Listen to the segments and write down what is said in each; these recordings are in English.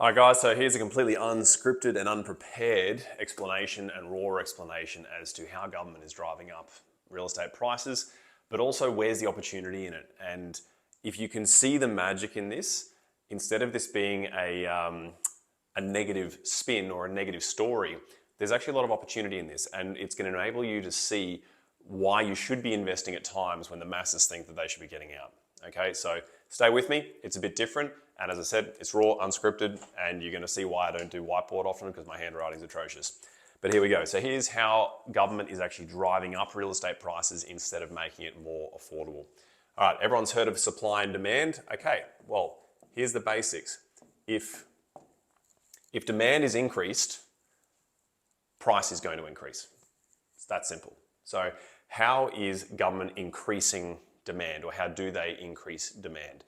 Alright guys, so here's a completely unscripted and unprepared explanation and raw explanation as to how government is driving up real estate prices, but also where's the opportunity in it. And if you can see the magic in this, instead of this being a negative spin or a negative story, there's actually a lot of opportunity in this, and it's going to enable you to see why you should be investing at times when the masses think that they should be getting out. Okay, so stay with me. It's a bit different. And as I said, it's raw, unscripted, and you're going to see why I don't do whiteboard often because my handwriting's atrocious. But here we go. So here's how government is actually driving up real estate prices instead of making it more affordable. All right, everyone's heard of supply and demand. Okay, well, here's the basics. If demand is increased, price is going to increase. It's that simple. So how is government increasing demand, or how do they increase demand?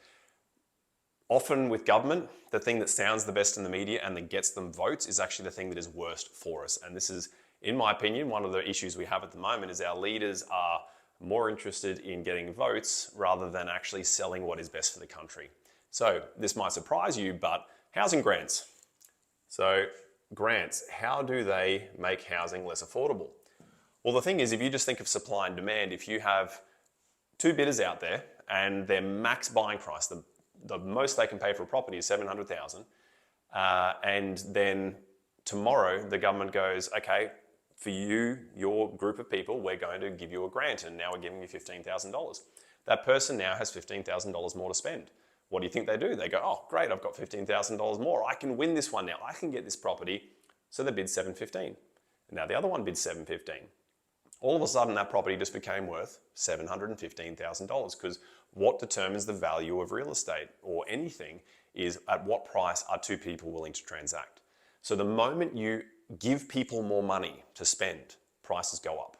Often with government, the thing that sounds the best in the media and that gets them votes is actually the thing that is worst for us. And this is, in my opinion, one of the issues we have at the moment is our leaders are more interested in getting votes rather than actually selling what is best for the country. So this might surprise you, but housing grants. So grants, how do they make housing less affordable? Well, the thing is, if you just think of supply and demand, if you have two bidders out there and their max buying price, the most they can pay for a property is $700,000, and then tomorrow the government goes, okay, for you, your group of people, we're going to give you a grant, and now we're giving you $15,000. That person now has $15,000 more to spend. What do you think they do? They go, oh, great, I've got $15,000 more. I can win this one now. I can get this property. So they bid $715,000. And now the other one bids $715,000. All of a sudden, that property just became worth $715,000, because what determines the value of real estate or anything is at what price are two people willing to transact. So the moment you give people more money to spend, prices go up.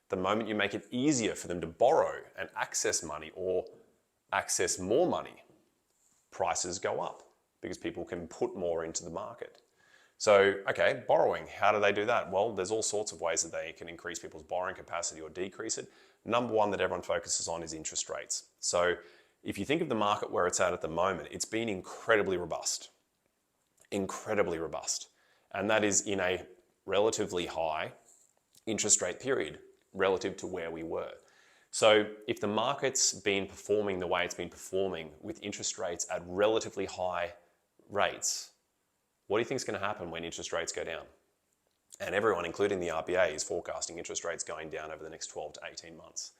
The moment you make it easier for them to borrow and access money or access more money, prices go up because people can put more into the market. So, okay, borrowing, how do they do that? Well, there's all sorts of ways that they can increase people's borrowing capacity or decrease it. Number one that everyone focuses on is interest rates. So if you think of the market where it's at the moment, it's been incredibly robust. Incredibly robust. And that is in a relatively high interest rate period relative to where we were. So if the market's been performing the way it's been performing with interest rates at relatively high rates, what do you think is going to happen when interest rates go down? And everyone, including the RBA, is forecasting interest rates going down over the next 12 to 18 months.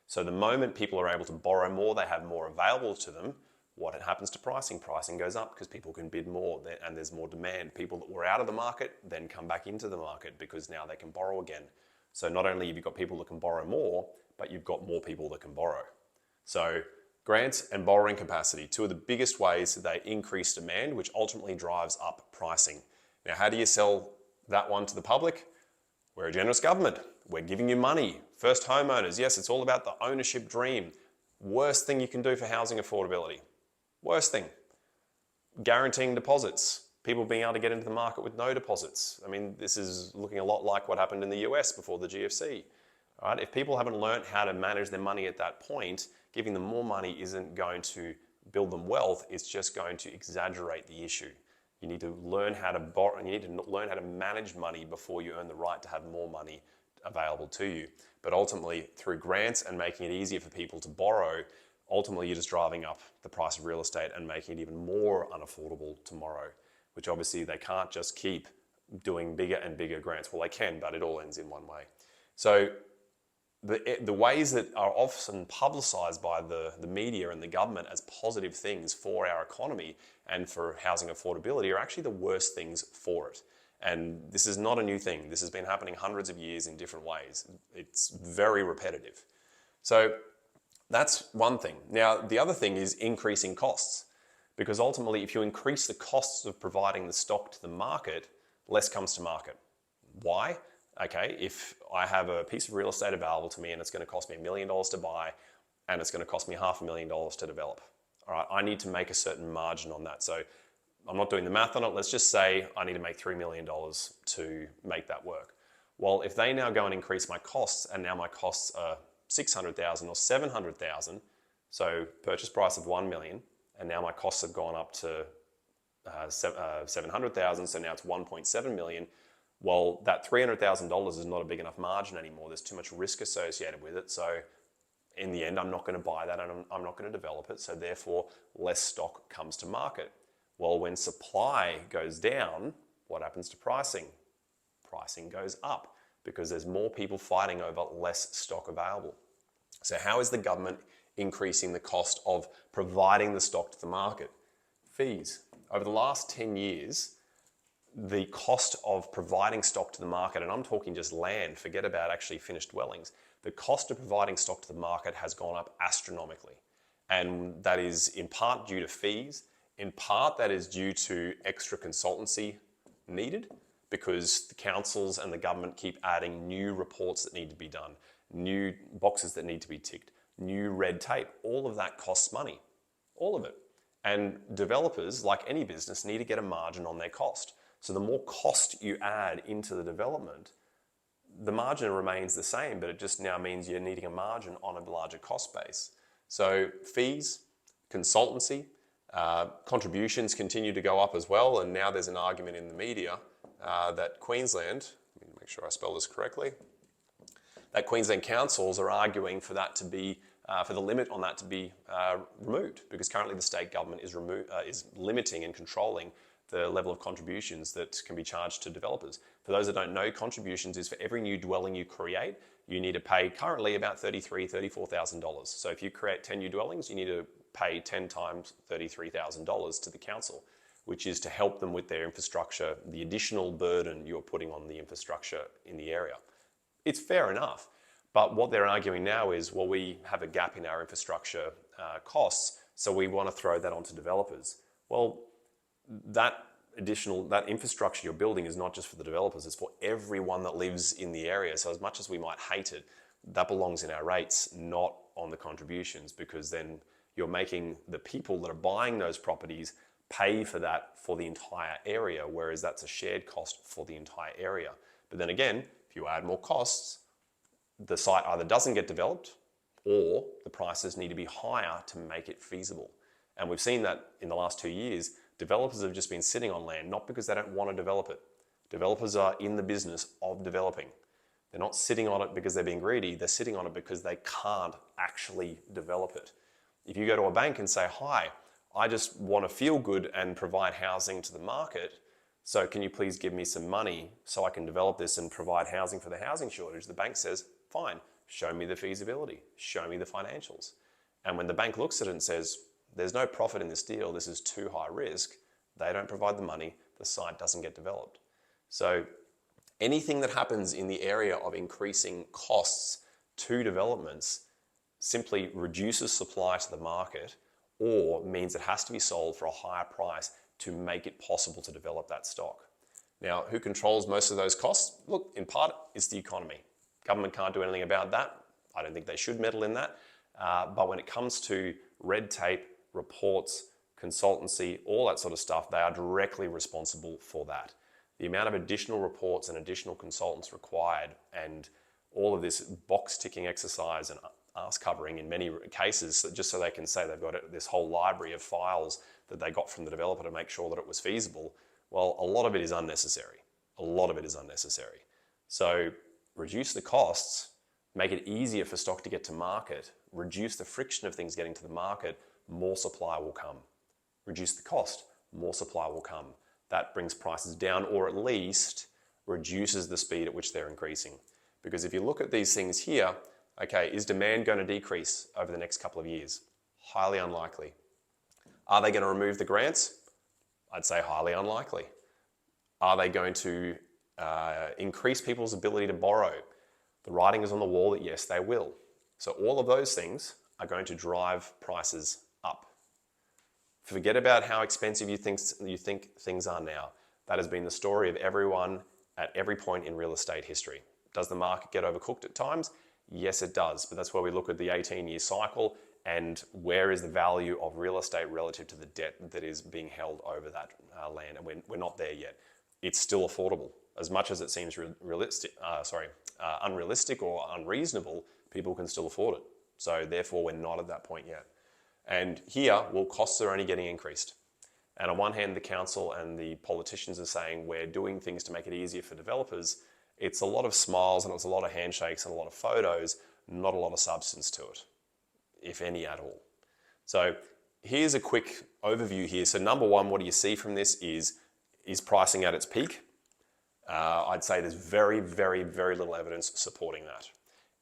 So the moment people are able to borrow more, they have more available to them, what happens to pricing? Pricing goes up because people can bid more and there's more demand. People that were out of the market then come back into the market because now they can borrow again. So not only have you got people that can borrow more, but you've got more people that can borrow. So grants and borrowing capacity, two of the biggest ways that they increase demand, which ultimately drives up pricing. Now, how do you sell that one to the public? We're a generous government. We're giving you money. First homeowners, yes, it's all about the ownership dream. Worst thing you can do for housing affordability. Worst thing. Guaranteeing deposits. People being able to get into the market with no deposits. I mean, this is looking a lot like what happened in the US before the GFC. All right? If people haven't learned how to manage their money at that point, giving them more money isn't going to build them wealth, it's just going to exaggerate the issue. You need to learn how to borrow, and you need to learn how to manage money before you earn the right to have more money available to you. But ultimately, through grants and making it easier for people to borrow, ultimately you're just driving up the price of real estate and making it even more unaffordable tomorrow, which obviously they can't just keep doing bigger and bigger grants. Well, they can, but it all ends in one way. So the ways that are often publicised by the media and the government as positive things for our economy and for housing affordability are actually the worst things for it. And this is not a new thing. This has been happening hundreds of years in different ways. It's very repetitive. So that's one thing. Now, the other thing is increasing costs, because ultimately if you increase the costs of providing the stock to the market, less comes to market. Why? Okay, if I have a piece of real estate available to me and it's going to cost me $1 million to buy and it's going to cost me $500,000 to develop, all right, I need to make a certain margin on that. So I'm not doing the math on it. Let's just say I need to make $3 million to make that work. Well, if they now go and increase my costs and now my costs are $600,000 or $700,000, so purchase price of $1 million, and now my costs have gone up to 700,000, so now it's 1.7 million. Well, that $300,000 is not a big enough margin anymore. There's too much risk associated with it. So in the end, I'm not going to buy that and I'm not going to develop it. So therefore, less stock comes to market. Well, when supply goes down, what happens to pricing? Pricing goes up because there's more people fighting over less stock available. So how is the government increasing the cost of providing the stock to the market? Fees. Over the last 10 years, the cost of providing stock to the market, and I'm talking just land, forget about actually finished dwellings, the cost of providing stock to the market has gone up astronomically. And that is in part due to fees, in part that is due to extra consultancy needed because the councils and the government keep adding new reports that need to be done, new boxes that need to be ticked, new red tape. All of that costs money, all of it. And developers, like any business, need to get a margin on their cost. So the more cost you add into the development, the margin remains the same, but it just now means you're needing a margin on a larger cost base. So fees, consultancy, contributions continue to go up as well. And now there's an argument in the media that Queensland, let me make sure I spell this correctly, that Queensland councils are arguing for that to be, for the limit on that to be removed, because currently the state government is limiting and controlling the level of contributions that can be charged to developers. For those that don't know, contributions is for every new dwelling you create, you need to pay currently about $33,000, $34,000. So if you create 10 new dwellings, you need to pay 10 times $33,000 to the council, which is to help them with their infrastructure, the additional burden you're putting on the infrastructure in the area. It's fair enough, but what they're arguing now is, well, we have a gap in our infrastructure costs, so we want to throw that onto developers. Well, that infrastructure you're building is not just for the developers, it's for everyone that lives in the area. So as much as we might hate it, that belongs in our rates, not on the contributions, because then you're making the people that are buying those properties pay for that for the entire area, whereas that's a shared cost for the entire area. But then again, if you add more costs, the site either doesn't get developed or the prices need to be higher to make it feasible. And we've seen that in the last 2 years. Developers have just been sitting on land, not because they don't want to develop it. Developers are in the business of developing. They're not sitting on it because they're being greedy, they're sitting on it because they can't actually develop it. If you go to a bank and say, hi, I just want to feel good and provide housing to the market, so can you please give me some money so I can develop this and provide housing for the housing shortage? The bank says, fine, show me the feasibility, show me the financials. And when the bank looks at it and says, there's no profit in this deal, this is too high risk, they don't provide the money, the site doesn't get developed. So anything that happens in the area of increasing costs to developments simply reduces supply to the market or means it has to be sold for a higher price to make it possible to develop that stock. Now, who controls most of those costs? Look, in part, it's the economy. Government can't do anything about that. I don't think they should meddle in that. But when it comes to red tape, reports, consultancy, all that sort of stuff, they are directly responsible for that. The amount of additional reports and additional consultants required and all of this box ticking exercise and ass covering in many cases, just so they can say they've got this whole library of files that they got from the developer to make sure that it was feasible. Well, a lot of it is unnecessary. A lot of it is unnecessary. So reduce the costs, make it easier for stock to get to market, reduce the friction of things getting to the market, more supply will come. Reduce the cost, more supply will come. That brings prices down, or at least reduces the speed at which they're increasing. Because if you look at these things here, okay, is demand going to decrease over the next couple of years? Highly unlikely. Are they going to remove the grants? I'd say highly unlikely. Are they going to increase people's ability to borrow? The writing is on the wall that yes, they will. So all of those things are going to drive prices up. Forget about how expensive you think things are now. That has been the story of everyone at every point in real estate history. Does the market get overcooked at times? Yes, it does. But that's where we look at the 18-year cycle and where is the value of real estate relative to the debt that is being held over that land. And we're not there yet. It's still affordable. As much as it seems unrealistic or unreasonable, people can still afford it. So therefore, we're not at that point yet. And here, well, costs are only getting increased. And on one hand, the council and the politicians are saying we're doing things to make it easier for developers. It's a lot of smiles and it's a lot of handshakes and a lot of photos, not a lot of substance to it, if any at all. So here's a quick overview here. So number one, what do you see from this is pricing at its peak? I'd say there's very, very, very little evidence supporting that.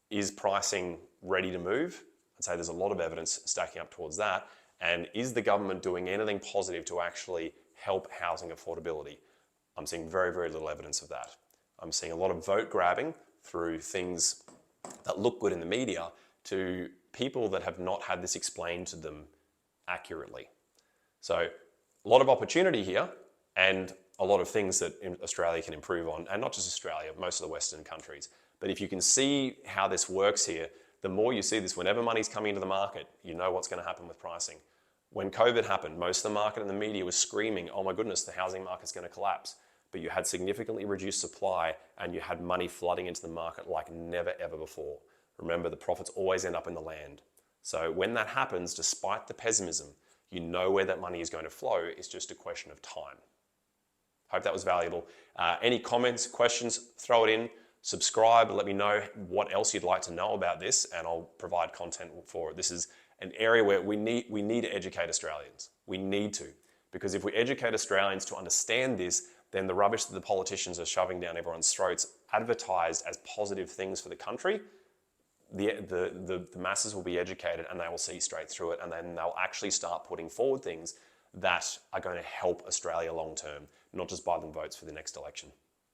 Is pricing ready to move? I'd say there's a lot of evidence stacking up towards that. And is the government doing anything positive to actually help housing affordability? I'm seeing very, very little evidence of that. I'm seeing a lot of vote grabbing through things that look good in the media to people that have not had this explained to them accurately. So a lot of opportunity here and a lot of things that Australia can improve on, and not just Australia, most of the Western countries. But if you can see how this works here, the more you see this, whenever money's coming into the market, you know what's going to happen with pricing. When COVID happened, most of the market and the media was screaming, oh my goodness, the housing market's going to collapse. But you had significantly reduced supply and you had money flooding into the market like never ever before. Remember, the profits always end up in the land. So when that happens, despite the pessimism, you know where that money is going to flow. It's just a question of time. Hope that was valuable. Any comments, questions, throw it in. Subscribe, let me know what else you'd like to know about this, and I'll provide content for it. This is an area where we need to educate Australians. We need to, because if we educate Australians to understand this, then the rubbish that the politicians are shoving down everyone's throats, advertised as positive things for the country, the masses will be educated and they will see straight through it, and then they'll actually start putting forward things that are going to help Australia long term, not just buy them votes for the next election.